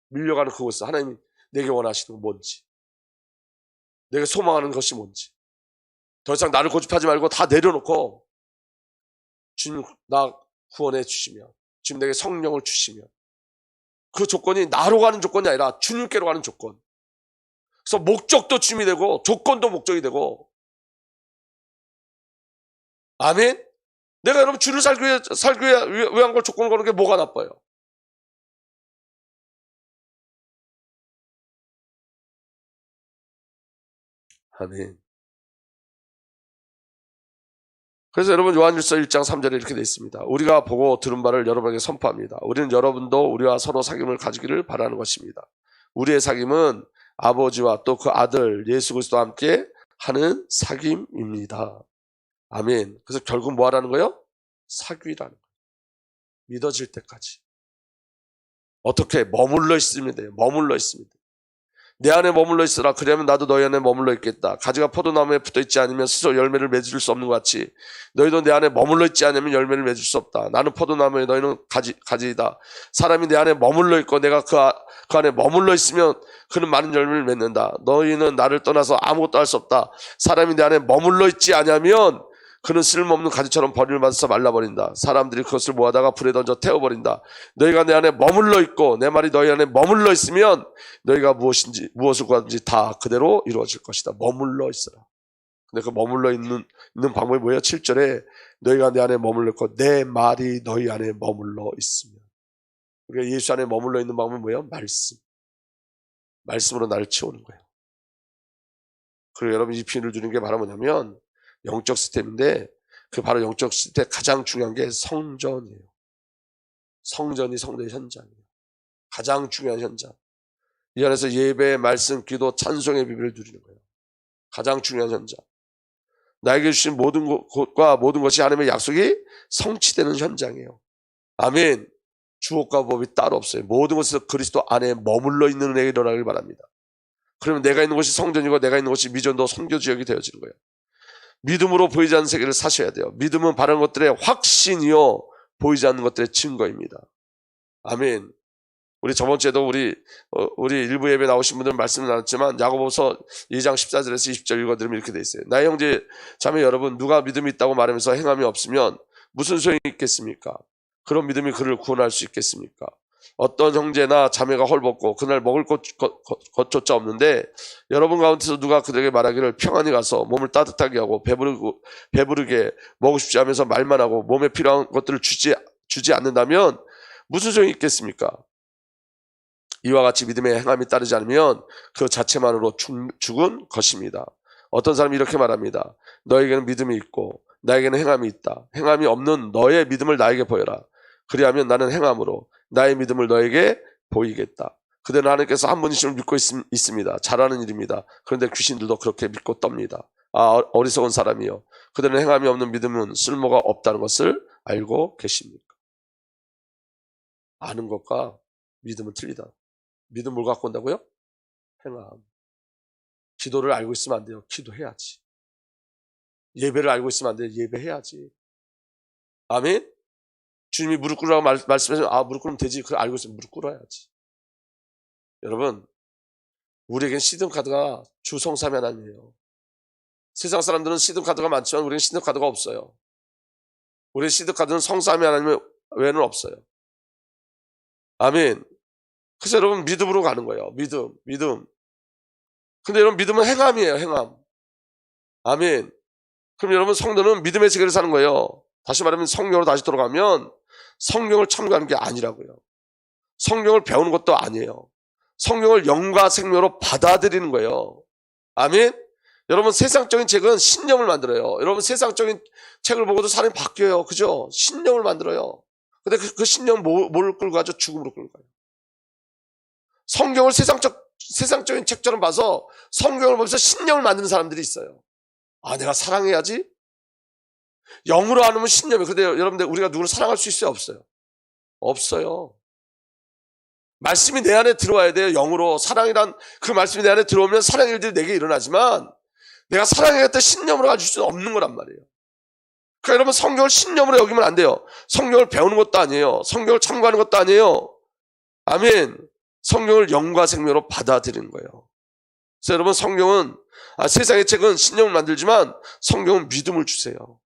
밀려가는 그곳에서 하나님이 내게 원하시는 건 뭔지, 내가 소망하는 것이 뭔지, 더 이상 나를 고집하지 말고 다 내려놓고 주님 나 구원해 주시면, 주님 내게 성령을 주시면, 그 조건이 나로 가는 조건이 아니라 주님께로 가는 조건. 그래서 목적도 주님이 되고 조건도 목적이 되고. 아멘. 내가 여러분 주를 살기 위한 걸 조건을 거는 게 뭐가 나빠요? 아멘. 그래서 여러분 요한일서 1장 3절에 이렇게 되어 있습니다. 우리가 보고 들은 바를 여러분에게 선포합니다. 우리는 여러분도 우리와 서로 사귐을 가지기를 바라는 것입니다. 우리의 사귐은 아버지와 또 그 아들 예수 그리스도와 함께 하는 사귐입니다. 아멘. 그래서 결국 뭐 하라는 거예요? 사귀라는 거예요. 믿어질 때까지. 어떻게? 머물러 있으면 돼요. 머물러 있으면 돼요. 내 안에 머물러 있으라. 그러면 나도 너희 안에 머물러 있겠다. 가지가 포도나무에 붙어있지 않으면 스스로 열매를 맺을 수 없는 것 같이 너희도 내 안에 머물러 있지 않으면 열매를 맺을 수 없다. 나는 포도나무에 너희는 가지이다. 사람이 내 안에 머물러 있고 내가 그 안에 머물러 있으면 그는 많은 열매를 맺는다. 너희는 나를 떠나서 아무것도 할 수 없다. 사람이 내 안에 머물러 있지 않으면 그는 쓸모없는 가지처럼 버림을 받아서 말라버린다. 사람들이 그것을 모아다가 불에 던져 태워버린다. 너희가 내 안에 머물러 있고 내 말이 너희 안에 머물러 있으면 너희가 무엇을 구하든지 다 그대로 이루어질 것이다. 머물러 있어라. 근데 그 머물러 있는 방법이 뭐예요? 7절에 너희가 내 안에 머물러 있고 내 말이 너희 안에 머물러 있으면. 우리가 예수 안에 머물러 있는 방법이 뭐예요? 말씀. 말씀으로 나를 채우는 거예요. 그리고 여러분 이 비유를 주는 게 바로 뭐냐면 영적 시스템인데 그 바로 영적 시스템 가장 중요한 게 성전이에요. 성전이 성도의 현장이에요. 가장 중요한 현장. 이 안에서 예배, 말씀, 기도, 찬송의 비밀을 누리는 거예요. 가장 중요한 현장. 나에게 주신 모든 것과 모든 것이 하나님의 약속이 성취되는 현장이에요. 아멘. 주옥과 법이 따로 없어요. 모든 것에서 그리스도 안에 머물러 있는 은혜가 일어나길 바랍니다. 그러면 내가 있는 곳이 성전이고 내가 있는 곳이 미전도 성교지역이 되어지는 거예요. 믿음으로 보이지 않는 세계를 사셔야 돼요. 믿음은 바른 것들의 확신이요 보이지 않는 것들의 증거입니다. 아멘. 우리 저번 주에도 우리 일부 예배 나오신 분들 말씀을 나눴지만 야고보서 2장 14절에서 20절 읽어드리면 이렇게 돼 있어요. 나의 형제 자매 여러분, 누가 믿음이 있다고 말하면서 행함이 없으면 무슨 소용이 있겠습니까? 그런 믿음이 그를 구원할 수 있겠습니까? 어떤 형제나 자매가 헐벗고 그날 먹을 것조차 없는데 여러분 가운데서 누가 그들에게 말하기를 평안히 가서 몸을 따뜻하게 하고 배부르게 먹으십시오 하면서 말만 하고 몸에 필요한 것들을 주지 않는다면 무슨 소용이 있겠습니까? 이와 같이 믿음의 행함이 따르지 않으면 그 자체만으로 죽은 것입니다. 어떤 사람이 이렇게 말합니다. 너에게는 믿음이 있고 나에게는 행함이 있다. 행함이 없는 너의 믿음을 나에게 보여라. 그리하면 나는 행함으로 나의 믿음을 너에게 보이겠다. 그대는 하나님께서 한 분이심을 믿고 있습니다. 잘하는 일입니다. 그런데 귀신들도 그렇게 믿고 떱니다. 어리석은 사람이요. 그대는 행함이 없는 믿음은 쓸모가 없다는 것을 알고 계십니까? 아는 것과 믿음은 틀리다. 믿음 뭘 갖고 온다고요? 행함. 기도를 알고 있으면 안 돼요. 기도해야지. 예배를 알고 있으면 안 돼요. 예배해야지. 아멘? 주님이 무릎 꿇으라고 말씀하시면 무릎 꿇으면 되지. 그걸 알고 있으면 무릎 꿇어야지. 여러분, 우리에겐 시든카드가 주 성삼위 하나님이에요. 세상 사람들은 시든카드가 많지만 우리는 시든카드가 없어요. 우리의 시든카드는 성삼위 하나님 외에는 없어요. 아멘. 그래서 여러분 믿음으로 가는 거예요. 믿음. 근데 여러분 믿음은 행함이에요. 행함. 아멘. 그럼 여러분 성도는 믿음의 세계를 사는 거예요. 다시 말하면 성경으로 다시 돌아가면 성경을 참고하는 게 아니라고요. 성경을 배우는 것도 아니에요. 성경을 영과 생명으로 받아들이는 거예요. 아멘. 여러분 세상적인 책은 신념을 만들어요. 여러분 세상적인 책을 보고도 사람이 바뀌어요. 그죠? 신념을 만들어요. 근데 그 신념은 뭘 끌고 가죠? 죽음으로 끌고 가요. 성경을 세상적인 책처럼 봐서 성경을 보면서 신념을 만드는 사람들이 있어요. 아, 내가 사랑해야지? 영으로 안 하면 신념이에요. 근데 여러분들 우리가 누구를 사랑할 수 있어요? 없어요? 없어요. 말씀이 내 안에 들어와야 돼요. 영으로. 사랑이란 그 말씀이 내 안에 들어오면 사랑의 일들이 내게 일어나지만 내가 사랑하겠다 신념으로 가질 수는 없는 거란 말이에요. 그러니까 여러분 성경을 신념으로 여기면 안 돼요. 성경을 배우는 것도 아니에요. 성경을 참고하는 것도 아니에요. 아멘. 성경을 영과 생명으로 받아들이는 거예요. 그래서 여러분 성경은 세상의 책은 신념을 만들지만 성경은 믿음을 주세요.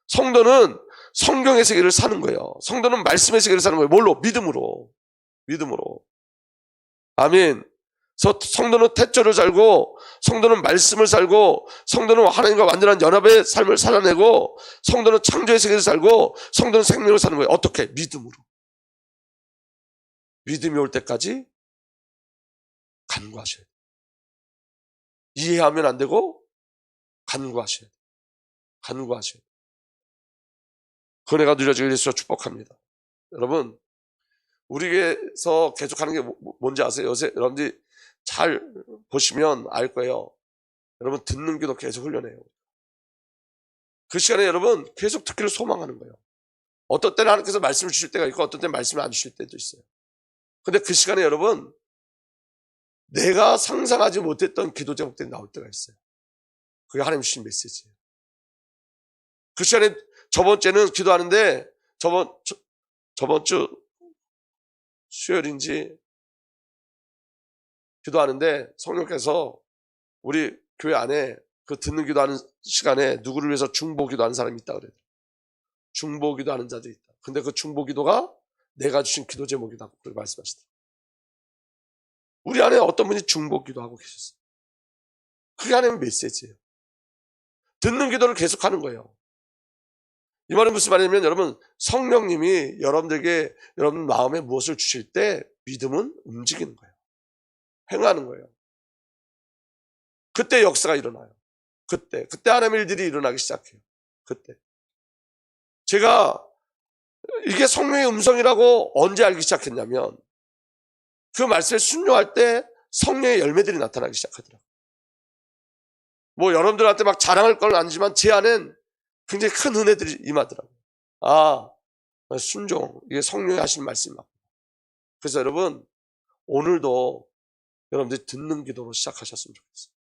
성도는 성경의 세계를 사는 거예요. 성도는 말씀의 세계를 사는 거예요. 뭘로? 믿음으로. 아멘. 그래서 성도는 태초를 살고 성도는 말씀을 살고 성도는 하나님과 완전한 연합의 삶을 살아내고 성도는 창조의 세계를 살고 성도는 생명을 사는 거예요. 어떻게? 믿음으로. 믿음이 올 때까지 간구하셔야 돼요. 이해하면 안 되고 간구하셔야 돼요. 간구하셔야 돼요. 은혜가 누려지길 예수로 축복합니다. 여러분 우리에게서 계속하는 게 뭔지 아세요? 요새 여러분들이 잘 보시면 알 거예요. 여러분 듣는 기도 계속 훈련해요. 그 시간에 여러분 계속 듣기를 소망하는 거예요. 어떤 때는 하나님께서 말씀을 주실 때가 있고 어떤 때는 말씀을 안 주실 때도 있어요. 근데 그 시간에 여러분 내가 상상하지 못했던 기도 제목들이 나올 때가 있어요. 그게 하나님 주신 메시지예요. 그 시간에 저번 주에는 기도하는데 저번 주 수요일인지 기도하는데 성령께서 우리 교회 안에 그 듣는 기도하는 시간에 누구를 위해서 중보 기도하는 사람이 있다 그래요. 중보 기도하는 자들이 있다. 근데 그 중보 기도가 내가 주신 기도 제목이라고 그렇게 말씀하시더라고요. 우리 안에 어떤 분이 중보 기도하고 계셨어요. 그게 하나님의 메시지예요. 듣는 기도를 계속하는 거예요. 이 말은 무슨 말이냐면 여러분 성령님이 여러분들에게 여러분 마음에 무엇을 주실 때 믿음은 움직이는 거예요. 행하는 거예요. 그때 역사가 일어나요. 그때 하나님의 일들이 일어나기 시작해요. 그때 제가 이게 성령의 음성이라고 언제 알기 시작했냐면 그 말씀에 순종할 때 성령의 열매들이 나타나기 시작하더라고요. 뭐 여러분들한테 막 자랑할 건 아니지만 제 안엔 굉장히 큰 은혜들이 임하더라고요. 순종, 이게 성령이 하신 말씀입니다. 그래서 여러분 오늘도 여러분들이 듣는 기도로 시작하셨으면 좋겠어요.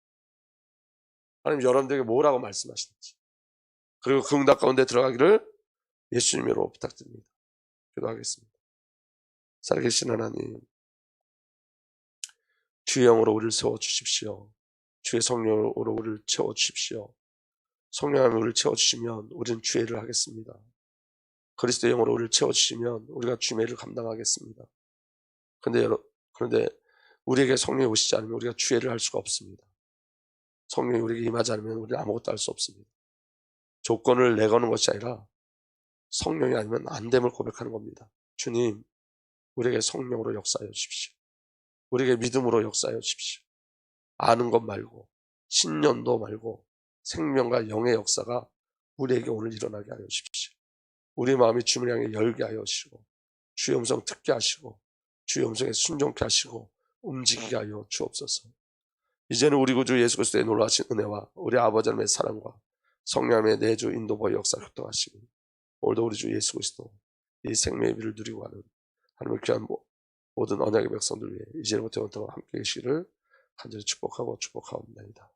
하나님 여러분들에게 뭐라고 말씀하시는지 그리고 그 응답 가운데 들어가기를 예수님으로 부탁드립니다. 기도하겠습니다. 살아계신 하나님 주의 영으로 우리를 세워주십시오. 주의 성령으로 우리를 채워주십시오. 성령으로 우리를 채워주시면 우리는 주의 일을 하겠습니다. 그리스도의 영으로 우리를 채워주시면 우리가 주의 일을 감당하겠습니다. 그런데 우리에게 성령이 오시지 않으면 우리가 주의 일을 할 수가 없습니다. 성령이 우리에게 임하지 않으면 우리는 아무것도 할 수 없습니다. 조건을 내거는 것이 아니라 성령이 아니면 안 됨을 고백하는 겁니다. 주님, 우리에게 성령으로 역사하여 주십시오. 우리에게 믿음으로 역사하여 주십시오. 아는 것 말고 신념도 말고 생명과 영의 역사가 우리에게 오늘 일어나게 하여 주십시오. 우리 마음이 주님을 향해 열게 하여 주시고 주의 음성 듣게 하시고 주의 음성에 순종케 하시고 움직이게 하여 주옵소서. 이제는 우리 구주 예수 그리스도의 놀라우신 은혜와 우리 아버지 하나님의 사랑과 성령의 내주 인도와 역사 협동하시고 오늘도 우리 주 예수 그리스도 이 생명의 비를 누리고 가는 하나님의 귀한 모든 언약의 백성들 위해 이제부터 영원토록 함께 계시기를 간절히 축복하옵나이다.